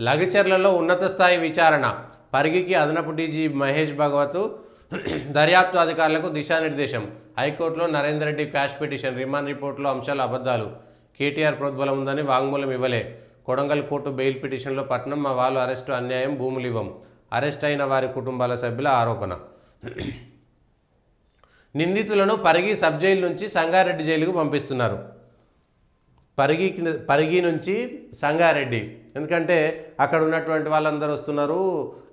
లగచర్లలో ఉన్నత స్థాయి విచారణ పరిగికి అదనపు డీజీ మహేష్ భగవత్ దర్యాప్తు అధికారులకు దిశానిర్దేశం. హైకోర్టులో Narender Reddy quash petition. Remand రిపోర్టులో అంశాలు అబద్ధాలు. కేటీఆర్ ప్రోద్బలం ఉందని వాంగ్మూలం ఇవ్వలే. కొడంగల్ కోర్టు బెయిల్ పిటిషన్లో పట్నం మా వాళ్ళు అరెస్టు అన్యాయం భూములు ఇవ్వం. అరెస్ట్ అయిన వారి కుటుంబాల సభ్యుల ఆరోపణ. నిందితులను పరిగి సబ్ జైలు నుంచి సంగారెడ్డి జైలుకు పంపిస్తున్నారు. పరిగి నుంచి సంగారెడ్డి, ఎందుకంటే అక్కడ ఉన్నటువంటి వాళ్ళందరూ వస్తున్నారు.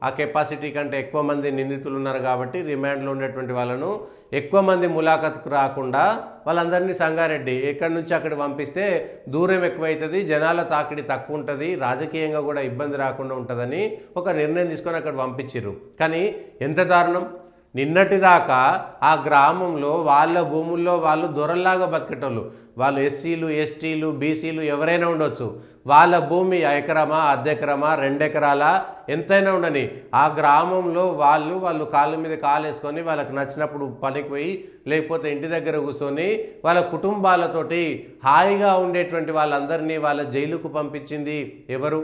ఆ కెపాసిటీ కంటే ఎక్కువ మంది నిందితులు ఉన్నారు కాబట్టి రిమాండ్లో ఉన్నటువంటి వాళ్ళను ఎక్కువ మంది ములాఖత్కు రాకుండా వాళ్ళందరినీ సంగారెడ్డి ఎక్కడి నుంచి అక్కడ పంపిస్తే దూరం ఎక్కువైతుంది, జనాల తాకిడి తక్కువ ఉంటుంది, రాజకీయంగా కూడా ఇబ్బంది రాకుండా ఉంటుందని ఒక నిర్ణయం తీసుకొని అక్కడ పంపించారు. కానీ ఎంత దారుణం! నిన్నటిదాకా ఆ గ్రామంలో వాళ్ళ భూముల్లో వాళ్ళు దొరల్లాగా బతికేటోళ్ళు. వాళ్ళు ఎస్సీలు, ఎస్టీలు, బీసీలు ఎవరైనా ఉండొచ్చు. వాళ్ళ భూమి ఎకరమా, అర్ధెకరమా, 2 ఎకరాల ఎంతైనా ఉండని ఆ గ్రామంలో వాళ్ళు కాళ్ళ మీద కాలేసుకొని వాళ్ళకి నచ్చినప్పుడు పనికి పోయి లేకపోతే ఇంటి దగ్గర కూర్చొని వాళ్ళ కుటుంబాలతోటి హాయిగా ఉండేటువంటి వాళ్ళందరినీ వాళ్ళ జైలుకు పంపించింది ఎవరు?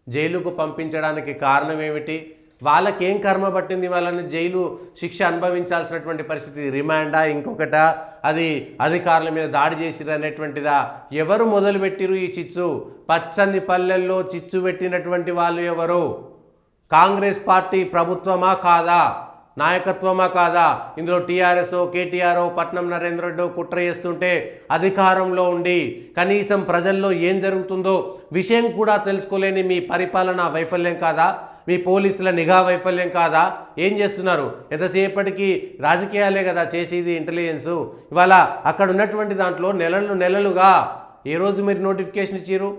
జైలుకు పంపించడానికి కారణం ఏమిటి? వాళ్ళకేం కర్మ పట్టింది వాళ్ళని జైలు శిక్ష అనుభవించాల్సినటువంటి పరిస్థితి? రిమాండా, ఇంకొకట, అది అధికారుల మీద దాడి చేసిరు అనేటువంటిదా? ఎవరు మొదలుపెట్టిరు ఈ చిచ్చు? పచ్చని పల్లెల్లో చిచ్చు పెట్టినటువంటి వాళ్ళు ఎవరు? కాంగ్రెస్ పార్టీ ప్రభుత్వమా కాదా? నాయకత్వమా కాదా? ఇందులో టీఆర్ఎస్, కేటీఆర్, పట్నం నరేంద్ర రెడ్డి కుట్ర చేస్తుంటే అధికారంలో ఉండి కనీసం ప్రజల్లో ఏం జరుగుతుందో విషయం కూడా తెలుసుకోలేని మీ పరిపాలన వైఫల్యం కాదా? మీ పోలీసుల నిఘా వైఫల్యం కాదా? ఏం చేస్తున్నారు? ఎంతసేపటికి రాజకీయాలే కదా చేసేది, ఇంటెలిజెన్సు. ఇవాళ అక్కడ ఉన్నటువంటి దాంట్లో నెలలుగా ఏ రోజు మీరు నోటిఫికేషన్ ఇచ్చిర్రు?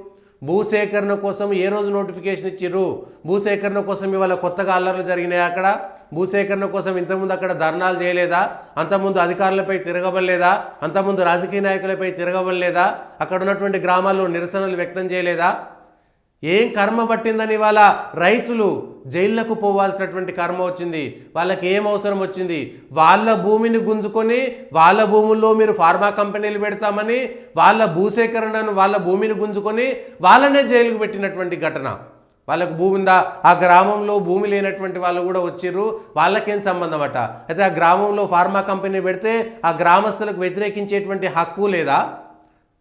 భూసేకరణ కోసం ఏ రోజు నోటిఫికేషన్ ఇచ్చిర్రు? భూసేకరణ కోసం ఇవాళ కొత్తగా అల్లర్లు జరిగినాయి. అక్కడ భూసేకరణ కోసం ఇంతకుముందు అక్కడ ధర్నాలు చేయలేదా? అంతకుముందు అధికారులపై తిరగబడలేదా? అంతకుముందు రాజకీయ నాయకులపై తిరగబడలేదా? అక్కడ ఉన్నటువంటి గ్రామాల్లో నిరసనలు వ్యక్తం చేయలేదా? ఏం కర్మ పట్టిందని వాళ్ళ రైతులు జైళ్లకు పోవాల్సినటువంటి కర్మ వచ్చింది? వాళ్ళకి ఏం అవసరం వచ్చింది? వాళ్ళ భూమిని గుంజుకొని వాళ్ళ భూముల్లో మీరు ఫార్మా కంపెనీలు పెడతామని వాళ్ళ భూసేకరణను వాళ్ళ భూమిని గుంజుకొని వాళ్ళనే జైలుకు పెట్టినటువంటి ఘటన. వాళ్ళకు భూమి ఉందా? ఆ గ్రామంలో భూమి లేనటువంటి వాళ్ళు కూడా వచ్చిర్రు. వాళ్ళకేం సంబంధం అట? అయితే ఆ గ్రామంలో ఫార్మా కంపెనీ పెడితే ఆ గ్రామస్తులకు వ్యతిరేకించేటువంటి హక్కు లేదా?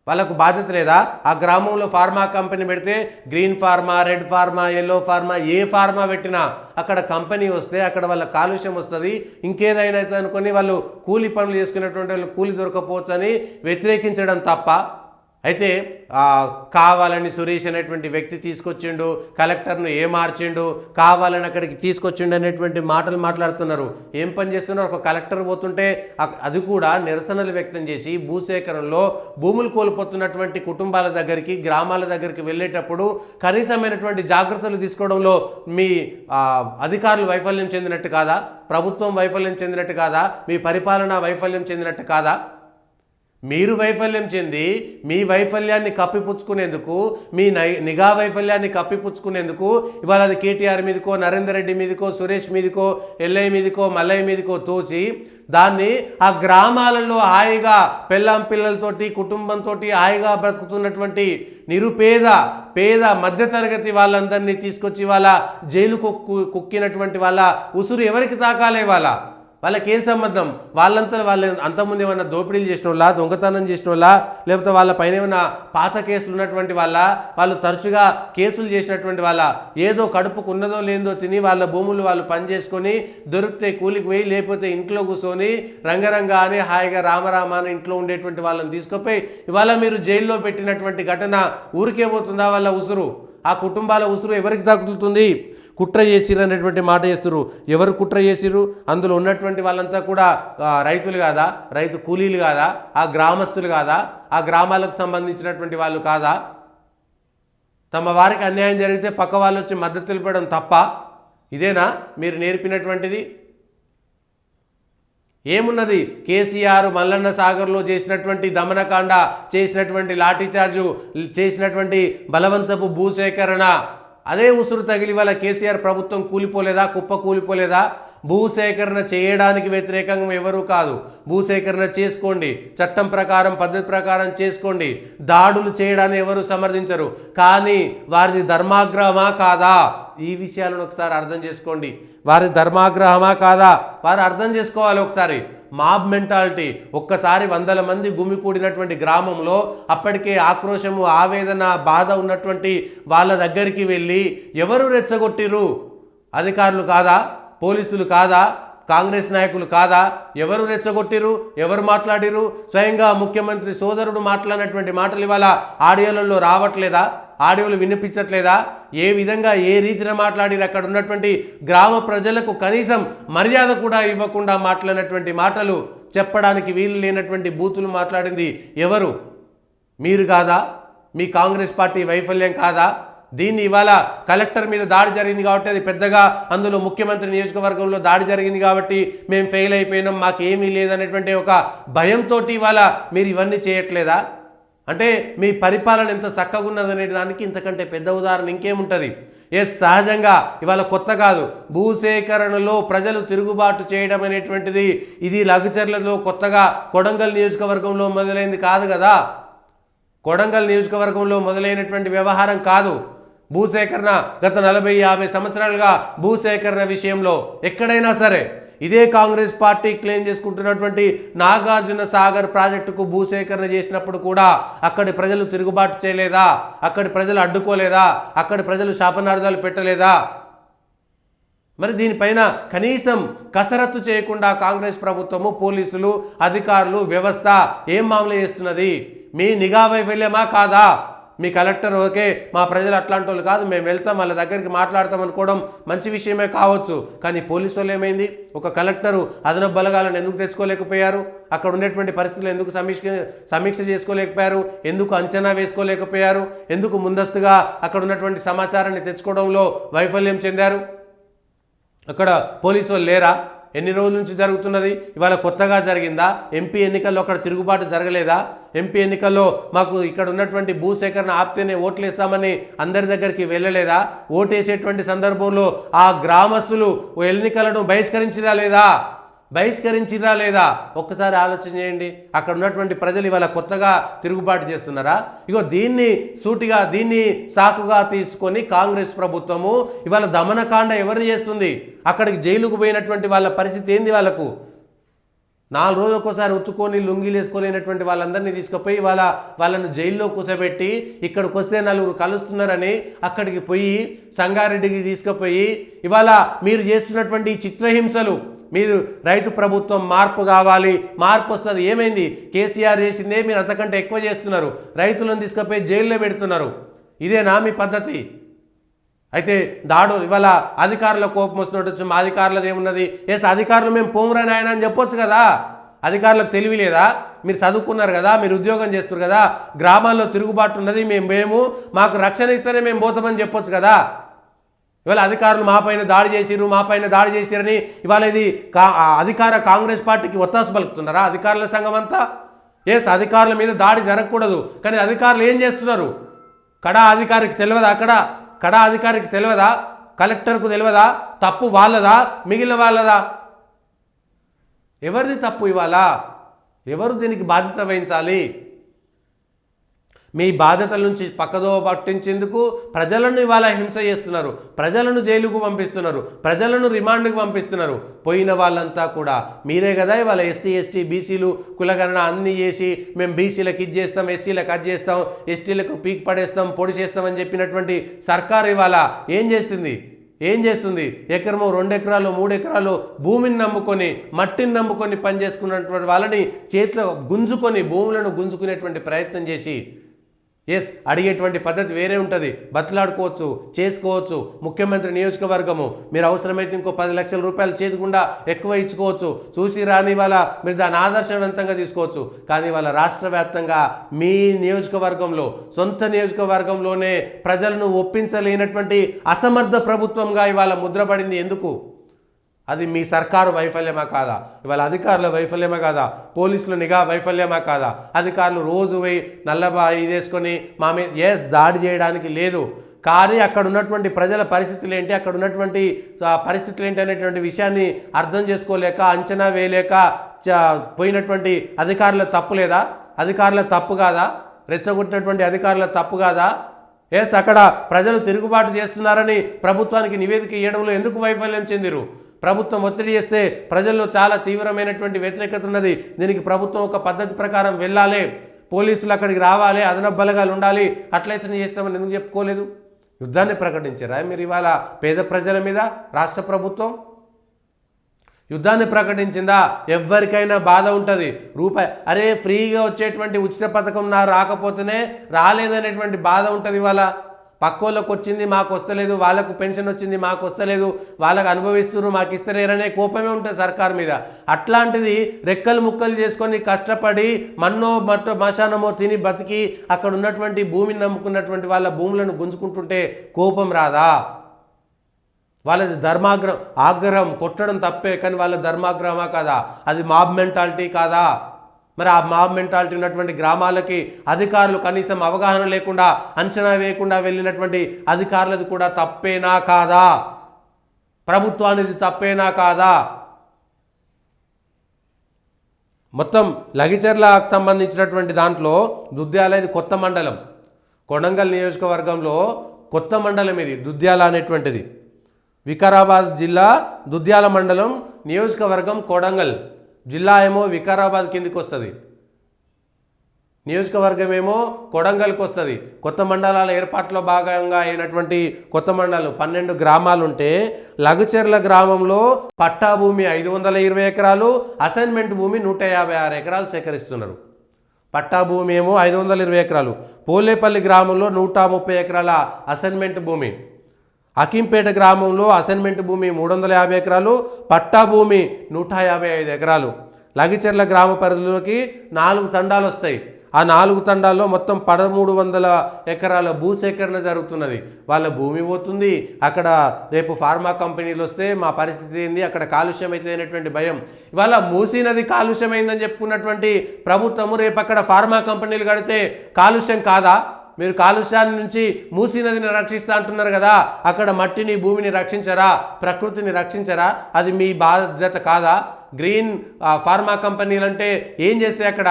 వాళ్ళకు బాధ్యత లేదా? ఆ గ్రామంలో ఫార్మా కంపెనీ పెడితే green pharma, red pharma, yellow pharma, ఏ ఫార్మా పెట్టినా అక్కడ కంపెనీ వస్తే అక్కడ వాళ్ళ కాలుష్యం వస్తుంది, ఇంకేదైనా అయితే అనుకొని వాళ్ళు కూలి పనులు చేసుకునేటువంటి వాళ్ళు కూలి దొరకపోవచ్చు అని వ్యతిరేకించడం తప్ప. అయితే కావాలని సురేష్ అనేటువంటి వ్యక్తి తీసుకొచ్చిండు, కలెక్టర్ను మార్చిండు, కావాలని అక్కడికి తీసుకొచ్చిండు అనేటువంటి మాటలు మాట్లాడుతున్నారు. ఏం పని చేస్తున్నారు? ఒక కలెక్టర్ పోతుంటే అది కూడా నిరసనలు వ్యక్తం చేసి భూసేకరణలో భూములు కోల్పోతున్నటువంటి కుటుంబాల దగ్గరికి, గ్రామాల దగ్గరికి వెళ్ళేటప్పుడు కనీసమైనటువంటి జాగ్రత్తలు తీసుకోవడంలో మీ అధికారులు వైఫల్యం చెందినట్టు కాదా? ప్రభుత్వం వైఫల్యం చెందినట్టు కాదా? మీ పరిపాలన వైఫల్యం చెందినట్టు కాదా? మీరు వైఫల్యం చెంది మీ వైఫల్యాన్ని కప్పిపుచ్చుకునేందుకు, మీ నిఘా వైఫల్యాన్ని కప్పిపుచ్చుకునేందుకు ఇవాళ అది కేటీఆర్ మీదకో, నరేందర్ రెడ్డి మీదకో, సురేష్ మీదకో, ఎల్లయ్య మీదకో, మల్లయ్య మీదకో తోచి దాన్ని ఆ గ్రామాలలో హాయిగా పెళ్ళాం పిల్లలతోటి కుటుంబంతో హాయిగా బ్రతుకుతున్నటువంటి పేద మధ్యతరగతి వాళ్ళందరినీ తీసుకొచ్చి వాళ్ళ జైలు కుక్కినటువంటి వాళ్ళ ఉసురు ఎవరికి తాకాలే? వాళ్ళకేం సంబంధం? వాళ్ళు అంతకుముందు ఏమన్నా దోపిడీలు చేసిన వాళ్ళ, దొంగతనం చేసిన వాళ్ళ, లేకపోతే వాళ్ళ పైన ఏమైనా పాత కేసులు ఉన్నటువంటి వాళ్ళు తరచుగా కేసులు చేసినటువంటి వాళ్ళ, ఏదో కడుపుకు ఉన్నదో లేదో తిని వాళ్ళ భూములు వాళ్ళు పని చేసుకొని దొరికితే కూలికి పోయి లేకపోతే ఇంట్లో కూర్చొని రంగరంగా అని హాయిగా రామరామ అని ఇంట్లో ఉండేటువంటి వాళ్ళని తీసుకుపోయి ఇవాళ మీరు జైల్లో పెట్టినటువంటి ఘటన ఊరికే పోతుందా? వాళ్ళ ఉసురు, ఆ కుటుంబాల ఉసురు ఎవరికి తగులుతుంది? కుట్ర చేసిరు అనేటువంటి మాట చేస్తున్నారు. ఎవరు కుట్ర చేసిరు? అందులో ఉన్నటువంటి వాళ్ళంతా కూడా రైతులు కాదా? రైతు కూలీలు కాదా? ఆ గ్రామస్తులు కాదా? ఆ గ్రామాలకు సంబంధించినటువంటి వాళ్ళు కాదా? తమ వారికి అన్యాయం జరిగితే పక్క వాళ్ళు వచ్చి మద్దతు తెలిపడం తప్ప? ఇదేనా మీరు నేర్పినటువంటిది? ఏమున్నది? కేసీఆర్ మల్లన్న సాగర్లో చేసినటువంటి దమనకాండ, చేసినటువంటి లాఠీచార్జు, చేసినటువంటి బలవంతపు భూసేకరణ, అదే ఉసురు తగిలి వాళ్ళ కేసీఆర్ ప్రభుత్వం కూలిపోలేదా? కుప్ప కూలిపోలేదా? భూసేకరణ చేయడానికి వ్యతిరేకంగా ఎవరు కాదు. భూసేకరణ చేసుకోండి, చట్టం ప్రకారం పద్ధతి ప్రకారం చేసుకోండి, దాడులు చేయడాన్ని ఎవరు సమర్థించరు. కానీ వారిది ధర్మాగ్రహమా కాదా, ఈ విషయాలను ఒకసారి అర్థం చేసుకోండి. వారి ధర్మాగ్రహమా కాదా వారు అర్థం చేసుకోవాలి. ఒకసారి మాబ్ మెంటాలిటీ, ఒక్కసారి వందల మంది గుమికూడినటువంటి గ్రామంలో అప్పటికే ఆక్రోశము, ఆవేదన, బాధ ఉన్నటువంటి వాళ్ళ దగ్గరికి వెళ్ళి ఎవరు రెచ్చగొట్టిరు? అధికారులు కాదా? పోలీసులు కాదా? కాంగ్రెస్ నాయకులు కాదా? ఎవరు రెచ్చగొట్టిరు? ఎవరు మాట్లాడిరు? స్వయంగా ముఖ్యమంత్రి సోదరుడు మాట్లాడినటువంటి మాటలు ఇవాళ ఆడియోలలో రావట్లేదా? ఆడియోలు వినిపించట్లేదా? ఏ విధంగా ఏ రీతిన మాట్లాడిరు? అక్కడ ఉన్నటువంటి గ్రామ ప్రజలకు కనీసం మర్యాద కూడా ఇవ్వకుండా మాట్లాడినటువంటి మాటలు, చెప్పడానికి వీలు లేనటువంటి బూతులు మాట్లాడింది ఎవరు? మీరు కాదా? మీ కాంగ్రెస్ పార్టీ వైఫల్యం కాదా? దీన్ని ఇవాళ కలెక్టర్ మీద దాడి జరిగింది కాబట్టి అది పెద్దగా, అందులో ముఖ్యమంత్రి నియోజకవర్గంలో దాడి జరిగింది కాబట్టి మేము ఫెయిల్ అయిపోయినాం, మాకు ఏమీ లేదనేటువంటి ఒక భయంతో ఇవాళ మీరు ఇవన్నీ చేయట్లేదా? అంటే మీ పరిపాలన ఎంత చక్కగా ఉన్నదనే దానికి ఇంతకంటే పెద్ద ఉదాహరణ ఇంకేముంటుంది? సహజంగా ఇవాళ కొత్త కాదు, భూసేకరణలో ప్రజలు తిరుగుబాటు చేయడం అనేటువంటిది ఇది లగచర్లలో కొత్తగా కొడంగల్ నియోజకవర్గంలో మొదలైంది కాదు కదా. కొడంగల్ నియోజకవర్గంలో మొదలైనటువంటి వ్యవహారం కాదు. భూసేకరణ గత 40-50 సంవత్సరాలుగా భూసేకరణ విషయంలో ఎక్కడైనా సరే ఇదే కాంగ్రెస్ పార్టీ క్లెయిమ్ చేసుకుంటున్నటువంటి నాగార్జున సాగర్ ప్రాజెక్టుకు భూసేకరణ చేసినప్పుడు కూడా అక్కడి ప్రజలు తిరుగుబాటు చేయలేదా? అక్కడి ప్రజలు అడ్డుకోలేదా? అక్కడి ప్రజలు శాపనార్థాలు పెట్టలేదా? మరి దీనిపైన కనీసం కసరత్తు చేయకుండా కాంగ్రెస్ ప్రభుత్వము, పోలీసులు, అధికారులు, వ్యవస్థ ఏం మామూలు చేస్తున్నది? మీ నిఘా వైఫల్యమా కాదా? మీ కలెక్టర్ ఓకే, మా ప్రజలు అట్లాంటి వాళ్ళు కాదు, మేము వెళ్తాం వాళ్ళ దగ్గరికి మాట్లాడతాం అనుకోవడం మంచి విషయమే కావచ్చు. కానీ పోలీసు వాళ్ళు ఏమైంది? ఒక కలెక్టరు అదనపు బలగాలను ఎందుకు తెచ్చుకోలేకపోయారు? అక్కడ ఉన్నటువంటి పరిస్థితులు ఎందుకు సమీక్ష చేసుకోలేకపోయారు? ఎందుకు అంచనా వేసుకోలేకపోయారు? ఎందుకు ముందస్తుగా అక్కడ ఉన్నటువంటి సమాచారాన్ని తెచ్చుకోవడంలో వైఫల్యం చెందారు? అక్కడ పోలీసు వాళ్ళు లేరా? ఎన్ని రోజుల నుంచి జరుగుతున్నది? ఇవాళ కొత్తగా జరిగిందా? ఎంపీ ఎన్నికల్లో అక్కడ తిరుగుబాటు జరగలేదా? ఎంపీ ఎన్నికల్లో మాకు ఇక్కడ ఉన్నటువంటి భూసేకరణ ఆపితేనే ఓట్లు వేస్తామని అందరి దగ్గరికి వెళ్ళలేదా? ఓటేసేటువంటి సందర్భంలో ఆ గ్రామస్తులు ఎన్నికలను బహిష్కరించిరా లేదా? ఒక్కసారి ఆలోచన చేయండి. అక్కడ ఉన్నటువంటి ప్రజలు ఇవాళ కొత్తగా తిరుగుబాటు చేస్తున్నారా? ఇగో దీన్ని సాకుగా తీసుకొని కాంగ్రెస్ ప్రభుత్వము ఇవాళ దమనకాండ ఎవరిని చేస్తుంది? అక్కడికి జైలుకు పోయినటువంటి వాళ్ళ పరిస్థితి ఏంది? వాళ్ళకు 4 రోజులు ఒక్కోసారి ఉత్తుకొని లుంగీలు వేసుకోలేనటువంటి వాళ్ళందరినీ తీసుకుపోయి వాళ్ళను జైల్లో కూర్చోబెట్టి ఇక్కడికి వస్తే 4 కలుస్తున్నారని అక్కడికి పోయి సంగారెడ్డికి తీసుకుపోయి ఇవాళ మీరు చేస్తున్నటువంటి చిత్రహింసలు, మీరు రైతు ప్రభుత్వం మార్పు కావాలి, మార్పు వస్తుంది. ఏమైంది? కేసీఆర్ చేసిందే మీరు అంతకంటే ఎక్కువ చేస్తున్నారు. రైతులను తీసుకుపోయి జైల్లో పెడుతున్నారు. ఇదేనా మీ పద్ధతి? అయితే ఇవాళ అధికారుల కోపం వస్తున్నట్టు మా అధికారులది ఏమున్నది? అధికారులు మేము పోమురా నాయన అని చెప్పొచ్చు కదా. అధికారులకు తెలివి లేదా? మీరు చదువుకున్నారు కదా, మీరు ఉద్యోగం చేస్తున్నారు కదా, గ్రామాల్లో తిరుగుబాటు ఉన్నది, మాకు రక్షణ ఇస్తేనే మేము పోతామని చెప్పొచ్చు కదా. ఇవాళ అధికారులు మాపైన దాడి చేసిరని ఇవాళ ఇది అధికార కాంగ్రెస్ పార్టీకి ఒత్తాసు పలుకుతున్నారా అధికారుల సంఘం అంతా? అధికారుల మీద దాడి జరగకూడదు, కానీ అధికారులు ఏం చేస్తున్నారు? కడా అధికారికి తెలియదా? కలెక్టర్కు తెలియదా? తప్పు వాళ్ళదా మిగిలిన వాళ్ళదా? ఎవరిది తప్పు? ఇవాళ ఎవరు దీనికి బాధ్యత వహించాలి? మీ బాధ్యతల నుంచి పక్కదో పట్టించేందుకు ప్రజలను ఇవాళ హింస చేస్తున్నారు, ప్రజలను జైలుకు పంపిస్తున్నారు, ప్రజలను రిమాండ్కు పంపిస్తున్నారు. పోయిన వాళ్ళంతా కూడా మీరే కదా. ఇవాళ ఎస్సీ ఎస్టీ బీసీలు కులగణన అన్నీ చేసి మేము బీసీలకు ఇది చేస్తాం, ఎస్సీలకు అది చేస్తాం, ఎస్టీలకు పీక్ పడేస్తాం, పొడి చేస్తామని చెప్పినటువంటి సర్కారు ఇవాళ ఏం చేస్తుంది? ఎకరమో 2 ఎకరాలు 3 ఎకరాలు భూమిని నమ్ముకొని, మట్టిని నమ్ముకొని పనిచేసుకున్నటువంటి వాళ్ళని చేతిలో భూములను గుంజుకునేటువంటి ప్రయత్నం చేసి అడిగేటువంటి పద్ధతి వేరే ఉంటుంది. బతలాడుకోవచ్చు, చేసుకోవచ్చు. ముఖ్యమంత్రి నియోజకవర్గము, మీరు అవసరమైతే ఇంకో 10 లక్షల రూపాయలు చేతికుండా ఎక్కువ ఇచ్చుకోవచ్చు. చూసి రాని వాళ్ళ మీరు దాన్ని ఆదర్శవంతంగా తీసుకోవచ్చు. కానీ వాళ్ళ రాష్ట్ర వ్యాప్తంగా మీ నియోజకవర్గంలో, సొంత నియోజకవర్గంలోనే ప్రజలను ఒప్పించలేనటువంటి అసమర్థ ప్రభుత్వంగా ఇవాళ ముద్రపడింది. ఎందుకు? అది మీ సర్కారు వైఫల్యమా కాదా? ఇవాళ అధికారుల వైఫల్యమా కాదా? పోలీసుల నిఘా వైఫల్యమా కాదా? అధికారులు రోజు పోయి నల్లబా ఇదేసుకొని మా మీద దాడి చేయడానికి లేదు. కానీ అక్కడ ఉన్నటువంటి ప్రజల పరిస్థితులు ఏంటి, అక్కడ ఉన్నటువంటి పరిస్థితులు ఏంటి అనేటువంటి విషయాన్ని అర్థం చేసుకోలేక, అంచనా వేయలేక పోయినటువంటి అధికారుల తప్పు లేదా? అధికారుల తప్పు కాదా? రెచ్చగొట్టినటువంటి అధికారుల తప్పు కాదా? ఎస్, అక్కడ ప్రజలు తిరుగుబాటు చేస్తున్నారని ప్రభుత్వానికి నివేదిక ఇవ్వడంలో ఎందుకు వైఫల్యం చెందిరు? ప్రభుత్వం ఒత్తిడి చేస్తే ప్రజల్లో చాలా తీవ్రమైనటువంటి వ్యతిరేకత ఉన్నది. దీనికి ప్రభుత్వం ఒక పద్ధతి ప్రకారం వెళ్ళాలి, పోలీసులు అక్కడికి రావాలి, అదనపు బలగాలు ఉండాలి, అట్లయితే చేస్తామని ఎందుకు చెప్పుకోలేదు? యుద్ధాన్ని ప్రకటించారా మీరు ఇవాళ పేద ప్రజల మీద? రాష్ట్ర ప్రభుత్వం యుద్ధాన్ని ప్రకటించిందా? ఎవరికైనా బాధ ఉంటుంది. అరే ఫ్రీగా వచ్చేటువంటి ఉచిత పథకం నా రాకపోతేనే రాలేదనేటువంటి బాధ ఉంటుంది. ఇవాళ పక్కోళ్ళకు వచ్చింది మాకు వస్తలేదు, వాళ్ళకు పెన్షన్ వచ్చింది మాకు వస్తలేదు, వాళ్ళకు అనుభవిస్తున్నారు మాకు ఇస్తలేరనే కోపమే ఉంటుంది సర్కార్ మీద. అట్లాంటిది రెక్కలు ముక్కలు చేసుకొని కష్టపడి మన్నో మట్టో మశానమో తిని బతికి అక్కడ ఉన్నటువంటి భూమిని నమ్ముకున్నటువంటి వాళ్ళ భూములను గుంజుకుంటుంటే కోపం రాదా? వాళ్ళది ఆగ్రహం కొట్టడం తప్పే, కానీ వాళ్ళ ధర్మాగ్రహమా కాదా? అది మాబ్ మెంటాలిటీ కాదా? మరి ఆ మాబ్ మెంటాలిటీ ఉన్నటువంటి గ్రామాలకి అధికారులు కనీసం అవగాహన లేకుండా, అంచనా వేయకుండా వెళ్ళినటువంటి అధికారులది కూడా తప్పేనా కాదా? ప్రభుత్వానిది తప్పేనా కాదా? మొత్తం లగిచెర్లకు సంబంధించినటువంటి దాంట్లో దుద్యాల ఇది కొత్త మండలం, కొడంగల్ నియోజకవర్గంలో కొత్త మండలం ఇది దుద్యాల అనేటువంటిది. వికారాబాద్ జిల్లా దుద్యాల మండలం, నియోజకవర్గం కొడంగల్, జిల్లా ఏమో వికారాబాద్ కిందికి వస్తుంది, నియోజకవర్గం ఏమో కొడంగల్కి వస్తుంది. కొత్త మండలాల ఏర్పాట్లో భాగంగా అయినటువంటి కొత్త మండలం 12 గ్రామాలు ఉంటే లగచెర్ల గ్రామంలో పట్టా భూమి 520 ఎకరాలు, అసైన్మెంట్ భూమి 156 ఎకరాలు సేకరిస్తున్నారు. పట్టా భూమి ఏమో 520 ఎకరాలు, పోలేపల్లి గ్రామంలో 130 ఎకరాల అసైన్మెంట్ భూమి, అకింపేట గ్రామంలో అసైన్మెంట్ భూమి 350 ఎకరాలు, పట్టా భూమి 155 ఎకరాలు. లగిచెర్ల గ్రామ పరిధిలోకి 4 తండాలు వస్తాయి. ఆ 4 తండాల్లో మొత్తం 1300 ఎకరాల భూసేకరణ జరుగుతున్నది. వాళ్ళ భూమి పోతుంది. అక్కడ రేపు ఫార్మా కంపెనీలు వస్తే మా పరిస్థితి ఏంది, అక్కడ కాలుష్యం అయితే అనేటువంటి భయం. ఇవాళ మూసీ నది కాలుష్యమైందని చెప్పుకున్నటువంటి ప్రభుత్వము రేపు అక్కడ ఫార్మా కంపెనీలు కడితే కాలుష్యం కాదా? మీరు కాలుష్యాన్ని నుంచి మూసీ నదిని రక్షిస్తా అంటున్నారు కదా, అక్కడ మట్టిని భూమిని రక్షించరా, ప్రకృతిని రక్షించరా? అది మీ బాధ్యత కాదా? గ్రీన్ ఫార్మా కంపెనీలు అంటే ఏం చేస్తే అక్కడ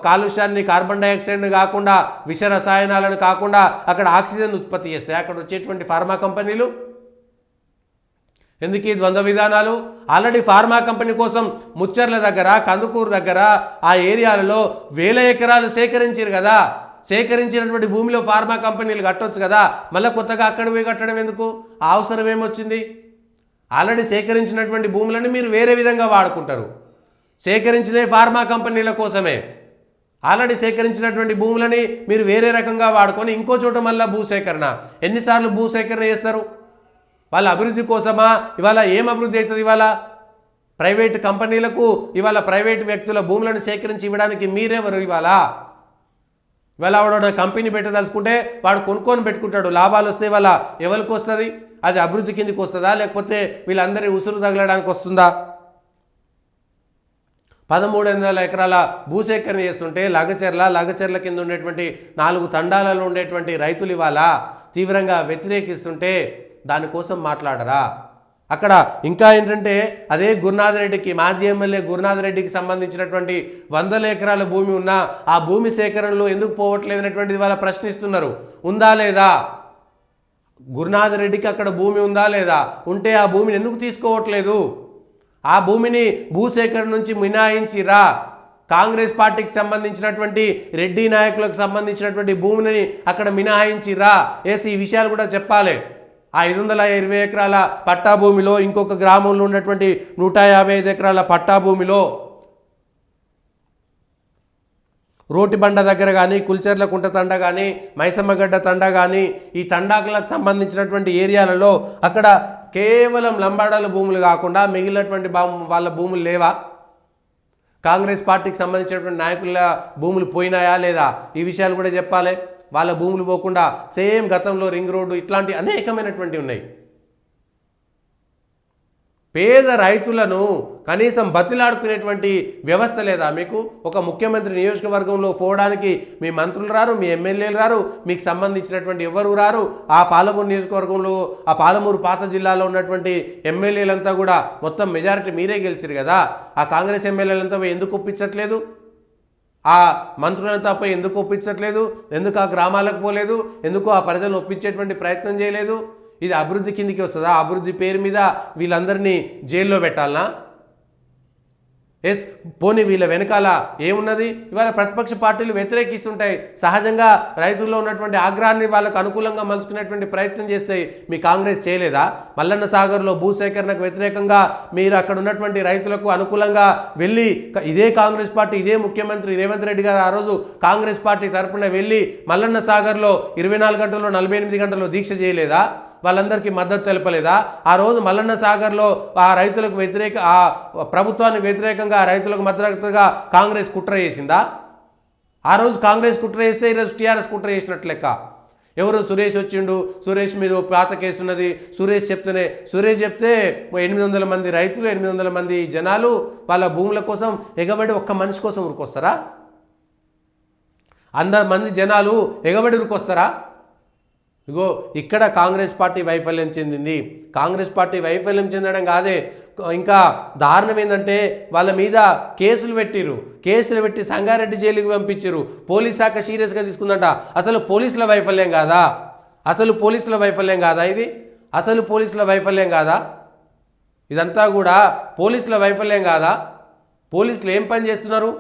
కాలుష్యాన్ని, కార్బన్ డైఆక్సైడ్ని కాకుండా, విష రసాయనాలను కాకుండా అక్కడ ఆక్సిజన్ ఉత్పత్తి చేస్తాయి అక్కడ వచ్చేటువంటి ఫార్మా కంపెనీలు? ఎందుకు ఈ ద్వంద్వ విధానాలు? ఆల్రెడీ ఫార్మా కంపెనీ కోసం ముచ్చర్ల దగ్గర, కందుకూరు దగ్గర ఆ ఏరియాలలో 1000 ఎకరాలు సేకరించారు కదా. సేకరించినటువంటి భూమిలో ఫార్మా కంపెనీలు కట్టవచ్చు కదా, మళ్ళీ కొత్తగా అక్కడ పోయి కట్టడం ఎందుకు? ఆ అవసరం ఏమొచ్చింది? ఆల్రెడీ సేకరించినటువంటి భూములను మీరు వేరే విధంగా వాడుకుంటారు. సేకరించిన ఫార్మా కంపెనీల కోసమే. ఆల్రెడీ సేకరించినటువంటి భూములని మీరు వేరే రకంగా వాడుకొని ఇంకో చోట మళ్ళీ భూసేకరణ. ఎన్నిసార్లు భూసేకరణ చేస్తారు? వాళ్ళ అభివృద్ధి కోసమా? ఇవాళ ఏం అభివృద్ధి అవుతుంది? ఇవాళ ప్రైవేట్ కంపెనీలకు, ఇవాళ ప్రైవేట్ వ్యక్తుల భూములను సేకరించి ఇవ్వడానికి మీరెవరు? ఇవాళ వాడు కంపెనీ పెట్టదలుచుకుంటే వాడు కొనుక్కొని పెట్టుకుంటాడు, లాభాలు వస్తే వాళ్ళ ఎవరికి వస్తుంది? అది అభివృద్ధి కిందకి వస్తుందా, లేకపోతే వీళ్ళందరి ఉసురు తగలడానికి వస్తుందా? 1300 ఎకరాల భూసేకరణ చేస్తుంటే లగచెర్ల కింద ఉండేటువంటి 4 తండాలలో ఉండేటువంటి రైతులు ఇవాళ తీవ్రంగా వ్యతిరేకిస్తుంటే దానికోసం మాట్లాడరా? అక్కడ ఇంకా ఏంటంటే అదే గురునాథ్ రెడ్డికి, మాజీ ఎమ్మెల్యే గురునాథ్ రెడ్డికి సంబంధించినటువంటి 100 ఎకరాల భూమి ఉన్నా ఆ భూమి సేకరణలో ఎందుకు పోవట్లేదు అనేటువంటిది వాళ్ళ ప్రశ్నిస్తున్నారు. ఉందా లేదా? గురునాథ్ రెడ్డికి అక్కడ భూమి ఉందా లేదా? ఉంటే ఆ భూమిని ఎందుకు తీసుకోవట్లేదు? ఆ భూమిని భూసేకరణ నుంచి మినహాయించిరా. కాంగ్రెస్ పార్టీకి సంబంధించినటువంటి రెడ్డి నాయకులకు సంబంధించినటువంటి భూమిని అక్కడ మినహాయించిరా. ఈ విషయాలు కూడా చెప్పాలి. ఆ 520 ఎకరాల పట్టా భూమిలో ఇంకొక గ్రామంలో ఉన్నటువంటి 155 ఎకరాల పట్టా భూమిలో రోటిబండ దగ్గర కానీ, కుల్చెర్ల కుంట తండ కానీ, మైసమ్మగడ్డ తండ కానీ, ఈ తండాకులకు సంబంధించినటువంటి ఏరియాలలో అక్కడ కేవలం లంబాడాల భూములు కాకుండా మిగిలినటువంటి వాళ్ళ భూములు లేవా? కాంగ్రెస్ పార్టీకి సంబంధించినటువంటి నాయకుల భూములు పోయినాయా లేదా? ఈ విషయాలు కూడా చెప్పాలి. వాళ్ళ భూములు పోకుండా సేమ్ గతంలో రింగ్ రోడ్డు ఇట్లాంటి అనేకమైనటువంటి ఉన్నాయి. పేద రైతులను కనీసం బతిలాడుకునేటువంటి వ్యవస్థ లేదా మీకు? ఒక ముఖ్యమంత్రి నియోజకవర్గంలో పోవడానికి మీ మంత్రులు రారు, మీ ఎమ్మెల్యేలు రారు, మీకు సంబంధించినటువంటి ఎవరు రారు. ఆ పాలమూరు నియోజకవర్గంలో, ఆ పాలమూరు పాత జిల్లాలో ఉన్నటువంటి ఎమ్మెల్యేలంతా కూడా మొత్తం మెజారిటీ మీరే గెలిచారు కదా. ఆ కాంగ్రెస్ ఎమ్మెల్యేలంతా ఎందుకు ఒప్పించట్లేదు? ఆ మంత్రులంతా పోయి ఎందుకు ఒప్పించట్లేదు? ఎందుకు ఆ గ్రామాలకు పోలేదు? ఎందుకు ఆ ప్రజలను ఒప్పించేటువంటి ప్రయత్నం చేయలేదు? ఇది అభివృద్ధి కిందికి వస్తుందా? అభివృద్ధి పేరు మీద వీళ్ళందరినీ జైల్లో పెట్టాలనా? ఎస్, పోనీ వీళ్ళ వెనకాల ఏమున్నది? ఇవాళ ప్రతిపక్ష పార్టీలు వ్యతిరేకిస్తుంటాయి. సహజంగా రైతుల్లో ఉన్నటువంటి ఆగ్రహాన్ని వాళ్ళకు అనుకూలంగా మలుచుకునేటువంటి ప్రయత్నం చేస్తాయి. మీ కాంగ్రెస్ చేయలేదా? మల్లన్న సాగర్లో భూసేకరణకు వ్యతిరేకంగా మీరు అక్కడ ఉన్నటువంటి రైతులకు అనుకూలంగా వెళ్ళి, ఇదే కాంగ్రెస్ పార్టీ, ఇదే ముఖ్యమంత్రి రేవంత్ రెడ్డి గారు ఆ రోజు కాంగ్రెస్ పార్టీ తరఫున వెళ్ళి మల్లన్న సాగర్లో 24 గంటల్లో 48 గంటల్లో దీక్ష చేయలేదా? వాళ్ళందరికీ మద్దతు తెలపలేదా? ఆ రోజు మల్లన్న సాగర్లో ఆ రైతులకు వ్యతిరేక, ఆ ప్రభుత్వానికి వ్యతిరేకంగా రైతులకు మద్దతుగా కాంగ్రెస్ కుట్ర చేసిందా? ఆ రోజు కాంగ్రెస్ కుట్ర చేస్తే ఈరోజు టీఆర్ఎస్ కుట్ర చేసినట్లు లెక్క. ఎవరు? సురేష్ వచ్చిండు, సురేష్ మీద పాత కేసు ఉన్నది, సురేష్ చెప్తే 800 మంది రైతులు, 800 మంది జనాలు వాళ్ళ భూముల కోసం ఎగబడి ఒక్క మనిషి కోసం ఉరికొస్తారా? 100 మంది జనాలు ఎగబడి ఉరికొస్తారా? ఇగో ఇక్కడ కాంగ్రెస్ పార్టీ వైఫల్యం చెందింది. కాంగ్రెస్ పార్టీ వైఫల్యం చెందడం కాదే, ఇంకా దారుణం ఏంటంటే వాళ్ళ మీద కేసులు పెట్టి సంగారెడ్డి జైలుకి పంపించారు. పోలీస్ శాఖ సీరియస్గా తీసుకుందంట. అసలు పోలీసుల వైఫల్యం కాదా? ఇది అసలు పోలీసుల వైఫల్యం కాదా? ఇదంతా కూడా పోలీసుల వైఫల్యం కాదా? పోలీసులు ఏం పని చేస్తున్నారు?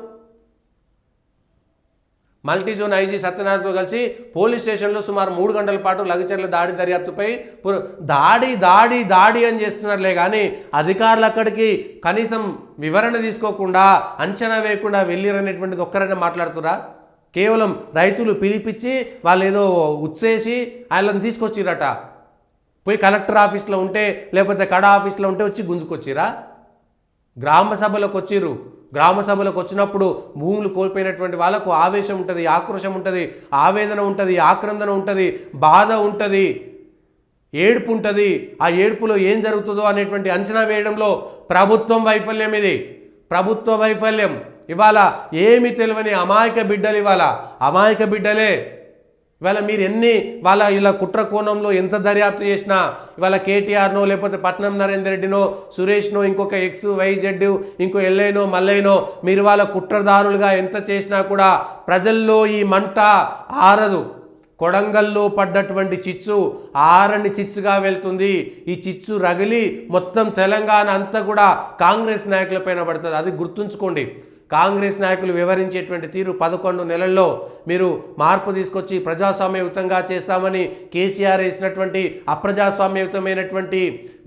మల్టీ జోన్ ఐజీ సత్యనారాయణతో కలిసి పోలీస్ స్టేషన్లో సుమారు 3 గంటల పాటు లగచర్ల దాడి దర్యాప్తుపై దాడి అని చేస్తున్నారులే కానీ అధికారులు అక్కడికి కనీసం వివరణ తీసుకోకుండా, అంచనా వేయకుండా వెళ్ళిరనేటువంటిది ఒక్కరైనా మాట్లాడుతురా? కేవలం రైతులు పిలిపించి వాళ్ళు ఏదో ఉచ్చేసి వాళ్ళని తీసుకొచ్చిరట. పోయి కలెక్టర్ ఆఫీస్లో ఉంటే, లేకపోతే కడ ఆఫీస్లో ఉంటే వచ్చి గుంజుకొచ్చిరా? గ్రామ సభలకు వచ్చినప్పుడు భూములు కోల్పోయినటువంటి వాళ్ళకు ఆవేశం ఉంటుంది, ఆక్రోశం ఉంటుంది, ఆవేదన ఉంటుంది, ఆక్రందన ఉంటుంది, బాధ ఉంటుంది, ఏడుపు ఉంటుంది. ఆ ఏడుపులో ఏం జరుగుతుందో అనేటువంటి అంచనా వేయడంలో ప్రభుత్వం వైఫల్యం. ఇది ప్రభుత్వ వైఫల్యం. ఇవాళ ఏమి తెలియని అమాయక బిడ్డలే ఇవాళ మీరు ఇలా కుట్ర కోణంలో ఎంత దర్యాప్తు చేసినా, ఇవాళ కేటీఆర్నో లేకపోతే పట్నం నరేందర్ రెడ్డినో సురేష్నో ఇంకొక XYZ ఇంకో ఎల్లైనో మల్లైనో మీరు వాళ్ళ కుట్రదారులుగా ఎంత చేసినా కూడా ప్రజల్లో ఈ మంట ఆరదు. కొడంగల్లో పడ్డటువంటి చిచ్చు ఆరని చిచ్చుగా వెళ్తుంది. ఈ చిచ్చు రగిలి మొత్తం తెలంగాణ అంతా కూడా కాంగ్రెస్ నాయకులపైన పడుతుంది. అది గుర్తుంచుకోండి. కాంగ్రెస్ నాయకులు వివరించేటువంటి తీరు 11 నెలల్లో మీరు మార్పు తీసుకొచ్చి ప్రజాస్వామ్యయుతంగా చేస్తామని కేసీఆర్ వేసినటువంటి అప్రజాస్వామ్యయుతమైనటువంటి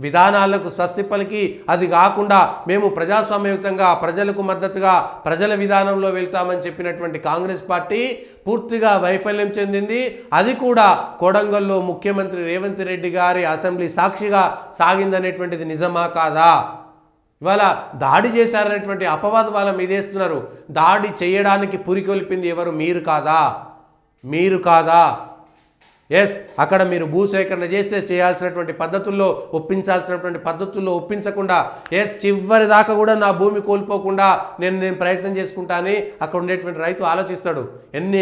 విధానాలకు స్వస్తి పలికి, అది కాకుండా మేము ప్రజాస్వామ్యయుతంగా ప్రజలకు మద్దతుగా ప్రజల విధానంలో వెళ్తామని చెప్పినటువంటి కాంగ్రెస్ పార్టీ పూర్తిగా వైఫల్యం చెందింది. అది కూడా కొడంగల్లో ముఖ్యమంత్రి రేవంత్ రెడ్డి గారి అసెంబ్లీ సాక్షిగా సాగిందనేటువంటిది నిజమా కాదా? ఇవాళ దాడి చేశారనేటువంటి అపవాదం వాళ్ళ మీదేస్తున్నారు. దాడి చేయడానికి పురికొల్పింది ఎవరు? మీరు కాదా? ఎస్, అక్కడ మీరు భూసేకరణ చేస్తే చేయాల్సినటువంటి పద్ధతుల్లో ఒప్పించాల్సినటువంటి పద్ధతుల్లో ఒప్పించకుండా, ఎస్ చివరి దాకా కూడా నా భూమి కోల్పోకుండా నేను ప్రయత్నం చేసుకుంటానని అక్కడ ఉండేటువంటి రైతు ఆలోచిస్తాడు.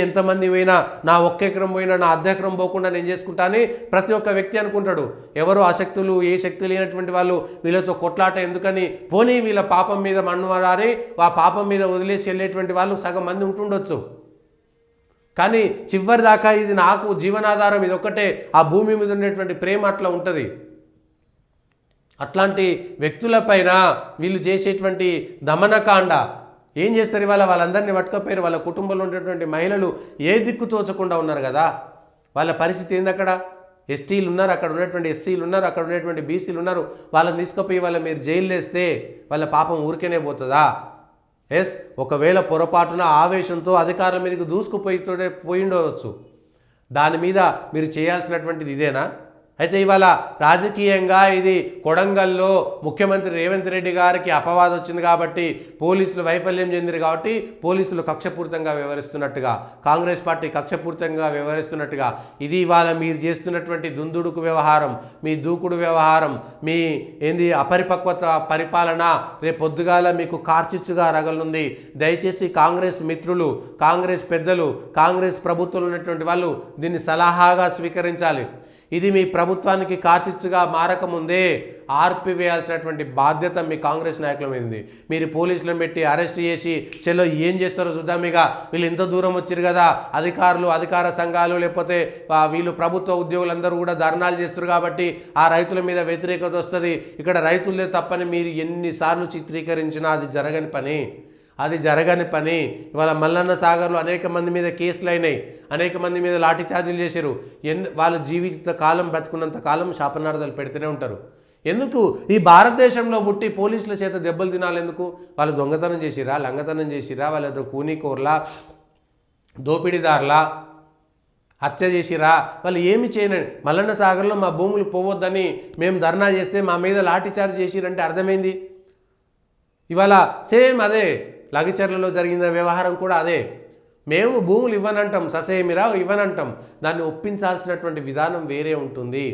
ఎంతమంది పోయినా నా 1 ఎకరం పోయినా నా 1/2 ఎకరం పోకుండా నేను చేసుకుంటానని ప్రతి ఒక్క వ్యక్తి అనుకుంటాడు. ఎవరో ఆసక్తులు, ఏ శక్తి లేనటువంటి వాళ్ళు వీళ్ళతో కొట్లాట ఎందుకని, పోనీ వీళ్ళ పాపం మీద మన్నువారని ఆ పాపం మీద వదిలేసి వెళ్ళేటువంటి వాళ్ళు సగం మంది ఉంటుండొచ్చు. కానీ చివరి దాకా ఇది నాకు జీవనాధారం, ఇది ఒక్కటే, ఆ భూమి మీద ఉండేటువంటి ప్రేమ అట్లా ఉంటుంది. అట్లాంటి వ్యక్తులపైన వీళ్ళు చేసేటువంటి దమనకాండ ఏం చేస్తారు? ఇవాళ వాళ్ళందరినీ పట్టుకపోయారు. వాళ్ళ కుటుంబంలో ఉండేటువంటి మహిళలు ఏ దిక్కు తోచకుండా ఉన్నారు కదా. వాళ్ళ పరిస్థితి ఏంది? అక్కడ ఎస్టీలు ఉన్నారు, అక్కడ ఉన్నటువంటి ఎస్సీలు ఉన్నారు, అక్కడ ఉన్నటువంటి బీసీలు ఉన్నారు. వాళ్ళని తీసుకుపోయి వాళ్ళ మీరు జైలు వేస్తే వాళ్ళ పాపం ఊరికేనే పోతుందా? ఎస్, ఒకవేళ పొరపాటున ఆవేశంతో అధికారుల మీదకి దూసుకుపోయి ఉండవచ్చు. దాని మీద మీరు చేయాల్సినటువంటిది ఇదేనా? అయితే ఇవాళ రాజకీయంగా ఇది కొడంగల్లో ముఖ్యమంత్రి రేవంత్ రెడ్డి గారికి అపవాదం వచ్చింది కాబట్టి పోలీసులు వైఫల్యం చెందిరు కాబట్టి పోలీసులు కక్షపూరితంగా వ్యవహరిస్తున్నట్టుగా, కాంగ్రెస్ పార్టీ కక్షపూరితంగా వ్యవహరిస్తున్నట్టుగా, ఇది ఇవాళ మీరు చేస్తున్నటువంటి దుందుడుకు వ్యవహారం, మీ దూకుడు వ్యవహారం, మీ అపరిపక్వత పరిపాలన రేపు పొద్దుగాల మీకు కార్చిచ్చుగా రగలుంది. దయచేసి కాంగ్రెస్ మిత్రులు, కాంగ్రెస్ పెద్దలు, కాంగ్రెస్ ప్రభుత్వంలో ఉన్నటువంటి వాళ్ళు దీన్ని సలహాగా స్వీకరించాలి. ఇది మీ ప్రభుత్వానికి కార్చిచ్చుగా మారకముందే ఆర్పివేయాల్సినటువంటి బాధ్యత మీ కాంగ్రెస్ నాయకుల మీద ఉంది. మీరు పోలీసులను పెట్టి అరెస్ట్ చేసి చెల్లో ఏం చేస్తారో చూద్దాం. ఇక వీళ్ళు ఇంత దూరం వచ్చారు కదా, అధికారులు, అధికార సంఘాలు, లేకపోతే వీళ్ళు ప్రభుత్వ ఉద్యోగులందరూ కూడా ధర్నాలు చేస్తారు కాబట్టి ఆ రైతుల మీద వ్యతిరేకత వస్తుంది. ఇక్కడ రైతులే తప్పని మీరు ఎన్నిసార్లు చిత్రీకరించినా అది జరగని పని. ఇవాళ మల్లన్న సాగర్లో అనేక మంది మీద కేసులు అయినాయి, అనేక మంది మీద లాఠీ చార్జీలు చేశారు. వాళ్ళ జీవిత కాలం బ్రతుకున్నంత కాలం శాపనార్థాలు పెడుతూనే ఉంటారు. ఎందుకు ఈ భారతదేశంలో పుట్టి పోలీసుల చేత దెబ్బలు తినాలి? ఎందుకు? వాళ్ళు దొంగతనం చేసిరా, లంగతనం చేసిరా, వాళ్ళ కూనీకోర్లా, దోపిడీదారులా, హత్య చేసిరా? వాళ్ళు ఏమి చేయనండి. మల్లన్న సాగర్లో మా భూములు పోవద్దని మేము ధర్నా చేస్తే మా మీద లాఠీ చార్జ్ చేసిరంటే అర్థమైంది. ఇవాళ సేమ్ అదే లగిచర్లలో జరిగిన వ్యవహారం కూడా అదే. మేము భూములు ఇవ్వనంటాం, ససేమిరా ఇవ్వనంటాం. దాన్ని ఒప్పించాల్సినటువంటి విధానం వేరే ఉంటుంది.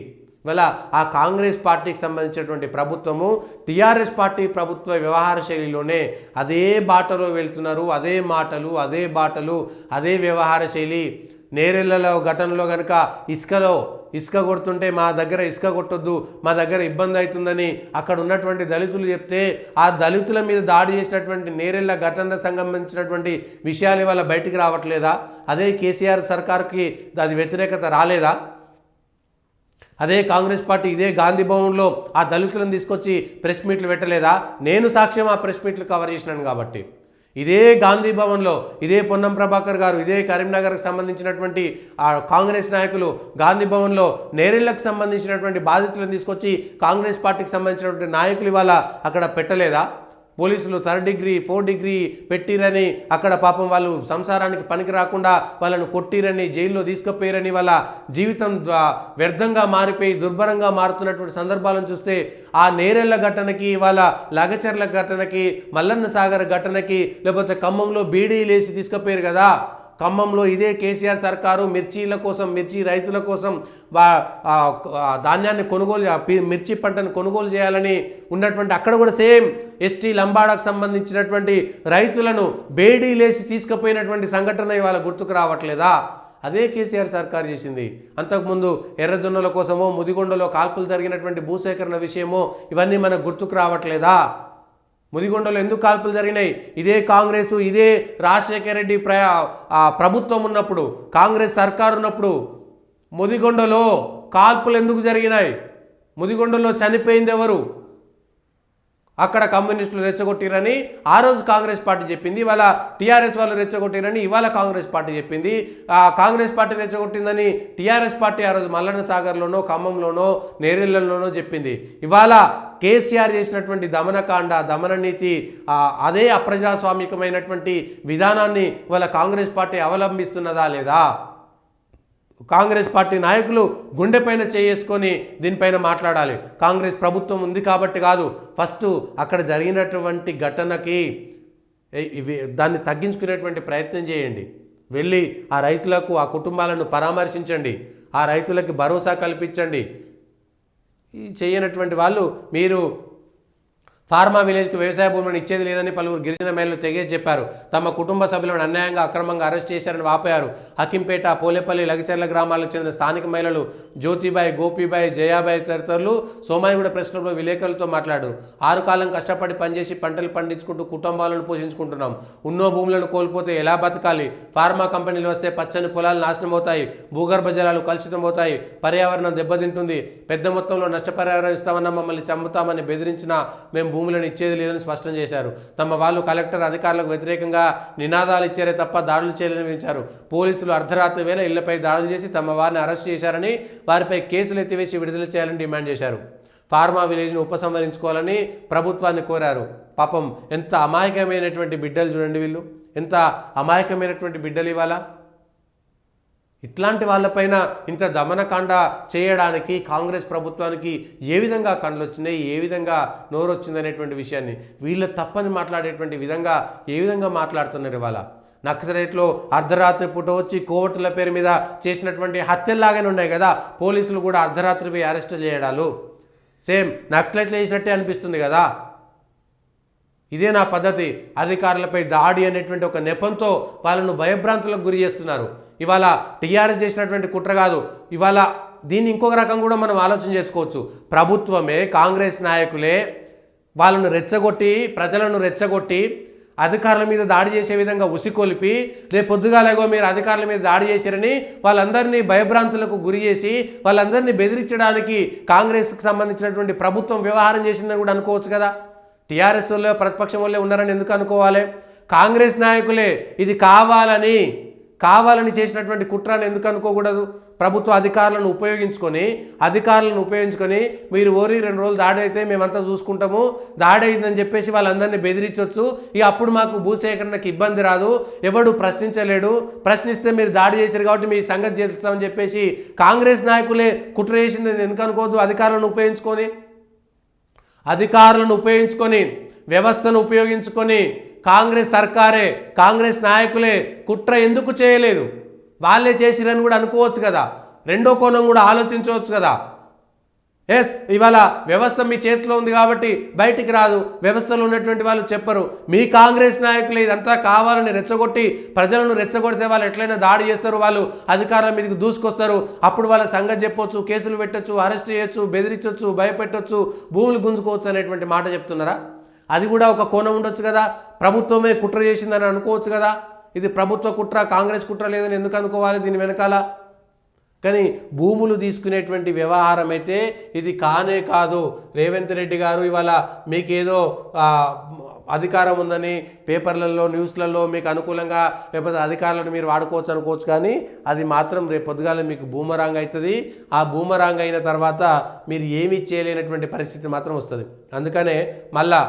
ఇవాళ ఆ కాంగ్రెస్ పార్టీకి సంబంధించినటువంటి ప్రభుత్వము టీఆర్ఎస్ పార్టీ ప్రభుత్వ వ్యవహార శైలిలోనే అదే బాటలో వెళ్తున్నారు. అదే మాటలు, అదే బాటలు, అదే వ్యవహార శైలి. నేరెళ్లలో ఘటనలో కనుక ఇసుక కొడుతుంటే మా దగ్గర ఇసుక కొట్టొద్దు, మా దగ్గర ఇబ్బంది అవుతుందని అక్కడ ఉన్నటువంటి దళితులు చెప్తే ఆ దళితుల మీద దాడి చేసినటువంటి నేరెళ్ల ఘటన సంబంధించినటువంటి విషయాలు ఇవాళ బయటికి రావట్లేదా? అదే కేసీఆర్ సర్కార్కి అది వ్యతిరేకత రాలేదా? అదే కాంగ్రెస్ పార్టీ ఇదే గాంధీ భవన్లో ఆ దళితులను తీసుకొచ్చి ప్రెస్ మీట్లు పెట్టలేదా? నేను సాక్ష్యం ఆ ప్రెస్ మీట్లు కవర్ చేసినాను కాబట్టి. ఇదే గాంధీ భవన్లో ఇదే పొన్నం ప్రభాకర్ గారు, ఇదే కరీంనగర్కి సంబంధించినటువంటి ఆ కాంగ్రెస్ నాయకులు గాంధీ భవన్లో నేరెళ్లకు సంబంధించినటువంటి బాధితులను తీసుకొచ్చి కాంగ్రెస్ పార్టీకి సంబంధించినటువంటి నాయకులు ఇవాళ అక్కడ పెట్టలేదా? పోలీసులు 3rd డిగ్రీ 4th డిగ్రీ పెట్టిరని అక్కడ పాపం వాళ్ళు సంసారానికి పనికి రాకుండా వాళ్ళను కొట్టిరని, జైల్లో తీసుకుపోయారని, వాళ్ళ జీవితం వ్యర్థంగా మారిపోయి దుర్భరంగా మారుతున్నటువంటి సందర్భాలను చూస్తే ఆ నేరెళ్ల ఘటనకి, వాళ్ళ లగచర్ల ఘటనకి, మల్లన్న సాగర్ ఘటనకి, లేకపోతే ఖమ్మంలో బీడీలేసి తీసుకుపోయారు కదా, ఖమ్మంలో ఇదే కేసీఆర్ సర్కారు మిర్చీల కోసం, మిర్చి రైతుల కోసం ధాన్యాన్ని మిర్చి పంటను కొనుగోలు చేయాలని ఉన్నటువంటి అక్కడ కూడా సేమ్ ఎస్టీ లంబాడాకు సంబంధించినటువంటి రైతులను బేడీలేసి తీసుకుపోయినటువంటి సంఘటన ఇవాళ గుర్తుకు రావట్లేదా? అదే కేసీఆర్ సర్కారు చేసింది. అంతకుముందు ఎర్రజొన్నల కోసమో, ముదిగొండలో కాల్పులు జరిగినటువంటి భూసేకరణ విషయమో ఇవన్నీ మనకు గుర్తుకు రావట్లేదా? ముదిగొండలో ఎందుకు కాల్పులు జరిగినాయి? ఇదే కాంగ్రెసు, ఇదే రాజశేఖర రెడ్డి ప్రభుత్వం ఉన్నప్పుడు, కాంగ్రెస్ సర్కారు ఉన్నప్పుడు ముదిగొండలో కాల్పులు ఎందుకు జరిగినాయి? ముదిగొండలో చనిపోయింది ఎవరు? అక్కడ కమ్యూనిస్టులు రెచ్చగొట్టిరని ఆ రోజు కాంగ్రెస్ పార్టీ చెప్పింది. ఇవాళ టీఆర్ఎస్ వాళ్ళు రెచ్చగొట్టిరని ఇవాళ కాంగ్రెస్ పార్టీ చెప్పింది. కాంగ్రెస్ పార్టీ రెచ్చగొట్టిందని టీఆర్ఎస్ పార్టీ ఆ రోజు మల్లన్న సాగర్లోనో, ఖమ్మంలోనో, నేరెళ్లలోనో చెప్పింది. ఇవాళ కేసీఆర్ చేసినటువంటి దమనకాండ, దమన నీతి, అదే అప్రజాస్వామికమైనటువంటి విధానాన్ని ఇవాళ కాంగ్రెస్ పార్టీ అవలంబిస్తున్నదా లేదా? కాంగ్రెస్ పార్టీ నాయకులు గుండెపైన చేసుకొని దీనిపైన మాట్లాడాలి. కాంగ్రెస్ ప్రభుత్వం ఉంది కాబట్టి కాదు, ఫస్ట్ అక్కడ జరిగినటువంటి ఘటనకి దాన్ని తగ్గించుకునేటువంటి ప్రయత్నం చేయండి. వెళ్ళి ఆ రైతులకు, ఆ కుటుంబాలను పరామర్శించండి, ఆ రైతులకి భరోసా కల్పించండి. చేయనటువంటి వాళ్ళు మీరు ఫార్మా విలేజ్కు వ్యవసాయ భూములను ఇచ్చేది లేదని పలువురు గిరిజన మహిళలు తెగేసి చెప్పారు. తమ కుటుంబ సభ్యులను అన్యాయంగా, అక్రమంగా అరెస్ట్ చేశారని వాపోయారు. హకింపేట, పోలేపల్లి, లగిచర్ల గ్రామాలకు చెందిన స్థానిక మహిళలు జ్యోతిబాయి, గోపీబాయి, జయాబాయి తదితరులు సోమాయిగూడ ప్రెస్ క్లబ్లో విలేకరులతో మాట్లాడారు. 6 కాలం కష్టపడి పనిచేసి పంటలు పండించుకుంటూ కుటుంబాలను పోషించుకుంటున్నాం. ఉన్నో భూములను కోల్పోతే ఎలా బతకాలి? ఫార్మా కంపెనీలు వస్తే పచ్చని పొలాలు నాశనం అవుతాయి, భూగర్భ జలాలు కలుషితమవుతాయి, పర్యావరణం దెబ్బతింటుంది. పెద్ద మొత్తంలో నష్టపరిహారం ఇస్తామన్నా మమ్మల్ని చంపుతామని బెదిరించినా మేము భూములను ఇచ్చేది లేదని స్పష్టం చేశారు. తమ వాళ్ళు కలెక్టర్ అధికారులకు వ్యతిరేకంగా నినాదాలు ఇచ్చారే తప్ప దాడులు చేయాలని వించారు. పోలీసులు అర్ధరాత్రి వేళ ఇళ్లపై దాడులు చేసి తమ వారిని అరెస్ట్ చేశారని, వారిపై కేసులు ఎత్తివేసి విడుదల చేయాలని డిమాండ్ చేశారు. ఫార్మా విలేజ్ను ఉపసంహరించుకోవాలని ప్రభుత్వాన్ని కోరారు. పాపం ఎంత అమాయకమైనటువంటి బిడ్డలు చూడండి, వీళ్ళు ఎంత అమాయకమైనటువంటి బిడ్డలు. ఇవాళ ఇట్లాంటి వాళ్ళపైన ఇంత దమనకాండ చేయడానికి కాంగ్రెస్ ప్రభుత్వానికి ఏ విధంగా కళ్ళు వచ్చినాయి, ఏ విధంగా నోరు వచ్చిందనేటువంటి విషయాన్ని వీళ్ళ తప్పని మాట్లాడేటువంటి విధంగా ఏ విధంగా మాట్లాడుతున్నారు ఇవాళ. నక్సలైట్లో అర్ధరాత్రి పూట వచ్చి కోర్టుల పేరు మీద చేసినటువంటి హత్యల్లాగానే ఉన్నాయి కదా, పోలీసులు కూడా అర్ధరాత్రి పోయి అరెస్ట్ చేయడాలు సేమ్ నక్సలైట్లు చేసినట్టే అనిపిస్తుంది కదా. ఇదే నా పద్ధతి, అధికారులపై దాడి అనేటువంటి ఒక నెపంతో వాళ్ళను భయభ్రాంతులకు గురి చేస్తున్నారు. ఇవాళ టీఆర్ఎస్ చేసినటువంటి కుట్ర కాదు, ఇవాళ దీన్ని ఇంకొక రకం కూడా మనం ఆలోచన చేసుకోవచ్చు. ప్రభుత్వమే, కాంగ్రెస్ నాయకులే వాళ్ళను రెచ్చగొట్టి, ప్రజలను రెచ్చగొట్టి అధికారుల మీద దాడి చేసే విధంగా ఉసికొలిపి రేపు పొద్దుగాలేగో మీరు అధికారుల మీద దాడి చేశారని వాళ్ళందరినీ భయభ్రాంతులకు గురి చేసి వాళ్ళందరినీ బెదిరించడానికి కాంగ్రెస్కి సంబంధించినటువంటి ప్రభుత్వం వ్యవహారం చేసిందని కూడా అనుకోవచ్చు కదా. టీఆర్ఎస్ వాళ్ళే ప్రతిపక్షం వాళ్ళే ఉన్నారని ఎందుకు అనుకోవాలి? కాంగ్రెస్ నాయకులే ఇది కావాలని చేసినటువంటి కుట్రని ఎందుకు అనుకోకూడదు? ప్రభుత్వ అధికారులను ఉపయోగించుకొని మీరు ఓరి 2 రోజులు దాడి అయితే మేమంతా చూసుకుంటాము, దాడి అయిందని చెప్పేసి వాళ్ళందరినీ బెదిరించవచ్చు. ఇక అప్పుడు మాకు భూసేకరణకు ఇబ్బంది రాదు, ఎవడు ప్రశ్నించలేడు, ప్రశ్నిస్తే మీరు దాడి చేశారు కాబట్టి మీ సంగతి చేస్తామని చెప్పేసి కాంగ్రెస్ నాయకులే కుట్ర చేసింది ఎందుకు అనుకోవద్దు? అధికారులను ఉపయోగించుకొని వ్యవస్థను ఉపయోగించుకొని కాంగ్రెస్ సర్కారే, కాంగ్రెస్ నాయకులే కుట్ర ఎందుకు చేయలేదు? వాళ్ళే చేసిరని కూడా అనుకోవచ్చు కదా. రెండో కోణం కూడా ఆలోచించవచ్చు కదా. ఇవాళ వ్యవస్థ మీ చేతిలో ఉంది కాబట్టి బయటికి రాదు, వ్యవస్థలో ఉన్నటువంటి వాళ్ళు చెప్పరు. మీ కాంగ్రెస్ నాయకులు ఇదంతా కావాలని రెచ్చగొట్టి ప్రజలను రెచ్చగొడితే వాళ్ళు ఎట్లయినా దాడి చేస్తారు, వాళ్ళు అధికారుల మీదకి దూసుకొస్తారు. అప్పుడు వాళ్ళ సంగతి చెప్పొచ్చు, కేసులు పెట్టచ్చు, అరెస్ట్ చేయొచ్చు, బెదిరించవచ్చు, భయపెట్టవచ్చు, భూములు గుంజుకోవచ్చు అనేటువంటి మాట చెప్తున్నారా? అది కూడా ఒక కోణం ఉండొచ్చు కదా. ప్రభుత్వమే కుట్ర చేసిందని అనుకోవచ్చు కదా. ఇది ప్రభుత్వ కుట్ర, కాంగ్రెస్ కుట్ర లేదని ఎందుకు అనుకోవాలి దీని వెనకాల? కానీ భూములు తీసుకునేటువంటి వ్యవహారం అయితే ఇది కానే కాదు. రేవంత్ రెడ్డి గారు ఇవాళ మీకేదో అధికారం ఉందని పేపర్లలో, న్యూస్లలో మీకు అనుకూలంగా లేకపోతే అధికారులను మీరు వాడుకోవచ్చు కానీ అది మాత్రం రేపు పొద్దుగాల మీకు బూమరాంగ్ అవుతుంది. ఆ బూమరాంగ్ అయిన తర్వాత మీరు ఏమీ చేయలేనటువంటి పరిస్థితి మాత్రం వస్తుంది. అందుకనే మళ్ళా